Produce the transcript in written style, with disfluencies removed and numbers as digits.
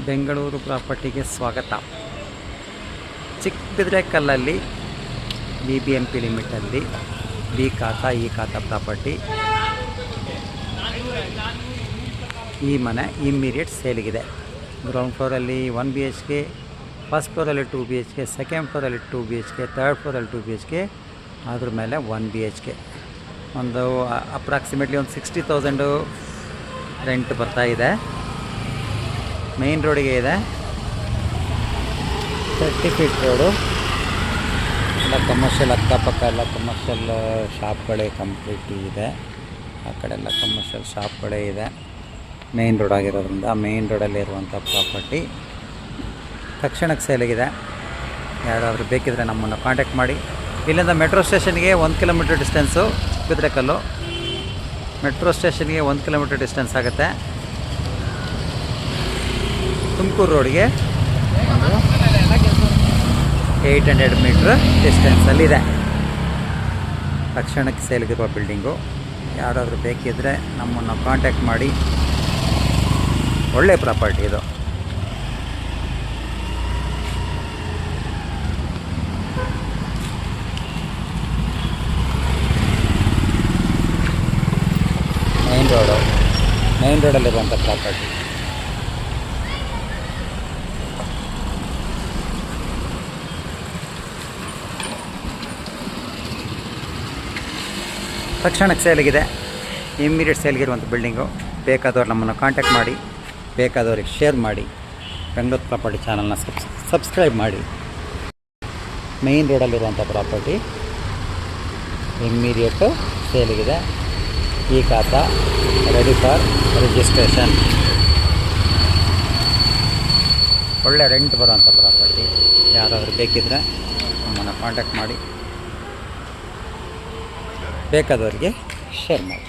ಬೆಂಗಳೂರು ಪ್ರಾಪರ್ಟಿಗೆ ಸ್ವಾಗತ. ಚಿಕ್ಕಬಿದ್ರೆಕಲ್ಲಲ್ಲಿ BBMP ಲಿಮಿಟಲ್ಲಿ B ಖಾತಾ ಈ ಖಾತಾ ಪ್ರಾಪರ್ಟಿ. ಈ ಮನೆ ಇಮ್ಮಿಡಿಯೇಟ್ ಸೇಲಿಗಿದೆ. ಗ್ರೌಂಡ್ ಫ್ಲೋರಲ್ಲಿ 1 BHK, ಫಸ್ಟ್ ಫ್ಲೋರಲ್ಲಿ 2 BHK, ಸೆಕೆಂಡ್ ಫ್ಲೋರಲ್ಲಿ 2 BHK, ಥರ್ಡ್ ಫ್ಲೋರಲ್ಲಿ 2 BHK, ಅದ್ರ ಮೇಲೆ 1 BHK. ಒಂದು ಅಪ್ರಾಕ್ಸಿಮೇಟ್ಲಿ ಒಂದು 60,000 ರೆಂಟ್ ಬರ್ತಾಯಿದೆ. ಮೇನ್ ರೋಡಿಗೆ ಇದೆ, 30 ಫೀಟ್ ರೋಡು. ಎಲ್ಲ ಕಮರ್ಷಿಯಲ್, ಅಕ್ಕಪಕ್ಕ ಎಲ್ಲ ಕಮರ್ಷಿಯಲ್ ಶಾಪ್ಗಳೇ ಕಂಪ್ಲೀಟ್ ಇದೆ. ಆ ಕಡೆ ಎಲ್ಲ ಕಮರ್ಷಿಯಲ್ ಶಾಪ್ಗಳೇ ಇದೆ. ಮೇನ್ ರೋಡ್ ಆಗಿರೋದ್ರಿಂದ ಮೇನ್ ರೋಡಲ್ಲಿರುವಂಥ ಪ್ರಾಪರ್ಟಿ ತಕ್ಷಣಕ್ಕೆ ಸೇಲಿಗಿದೆ. ಯಾರಾದರೂ ಬೇಕಿದ್ರೆ ನಮ್ಮನ್ನು ಕಾಂಟ್ಯಾಕ್ಟ್ ಮಾಡಿ. ಇಲ್ಲಿಂದ ಮೆಟ್ರೋ ಸ್ಟೇಷನ್ಗೆ 1 ಕಿಲೋಮೀಟರ್ ಡಿಸ್ಟೆನ್ಸು. ಚಿಕ್ಕಬಿದ್ರೆಕಲ್ಲು ಮೆಟ್ರೋ ಸ್ಟೇಷನ್ಗೆ 1 ಕಿಲೋಮೀಟರ್ ಡಿಸ್ಟೆನ್ಸ್ ಆಗುತ್ತೆ. ತುಮಕೂರು ರೋಡ್ಗೆ 800 ಮೀಟ್ರ್ ಡಿಸ್ಟೆನ್ಸಲ್ಲಿದೆ. ತಕ್ಷಣಕ್ಕೆ ಸೇಲ್ಗಿರುವ ಬಿಲ್ಡಿಂಗು. ಯಾರಾದರೂ ಬೇಕಿದ್ದರೆ ನಮ್ಮನ್ನು ಕಾಂಟ್ಯಾಕ್ಟ್ ಮಾಡಿ. ಒಳ್ಳೆ ಪ್ರಾಪರ್ಟಿ ಇದು. ಮೇನ್ ರೋಡಲ್ಲಿರುವಂಥ ಪ್ರಾಪರ್ಟಿ. ತಕ್ಷಣಕ್ಕೆ ಸೇಲಿಗಿದೆ. Immediate ಸೇಲ್ಗಿರುವಂಥ building. ಬೇಕಾದವ್ರು ನಮ್ಮನ್ನು ಕಾಂಟ್ಯಾಕ್ಟ್ ಮಾಡಿ, ಬೇಕಾದವ್ರಿಗೆ ಶೇರ್ ಮಾಡಿ. ಬೆಂಗಳೂರು ಪ್ರಾಪರ್ಟಿ ಚಾನಲ್ನ ಸಬ್ಸ್ಕ್ರೈಬ್ ಮಾಡಿ. ಮೇನ್ ರೋಡಲ್ಲಿರುವಂಥ ಪ್ರಾಪರ್ಟಿ ಇಮ್ಮಿಡಿಯೇಟು ಸೇಲಿಗಿದೆ. ಈ ಖಾತಾ ರೆಡಿ ಫಾರ್ ರಿಜಿಸ್ಟ್ರೇಷನ್. ಒಳ್ಳೆ ರೆಂಟ್ ಬರುವಂಥ ಪ್ರಾಪರ್ಟಿ. ಯಾರಾದರೂ ಬೇಕಿದ್ದರೆ ನಮ್ಮನ್ನು ಕಾಂಟ್ಯಾಕ್ಟ್ ಮಾಡಿ, ಬೇಕಾದವರಿಗೆ ಶೇರ್ ಮಾಡಿ.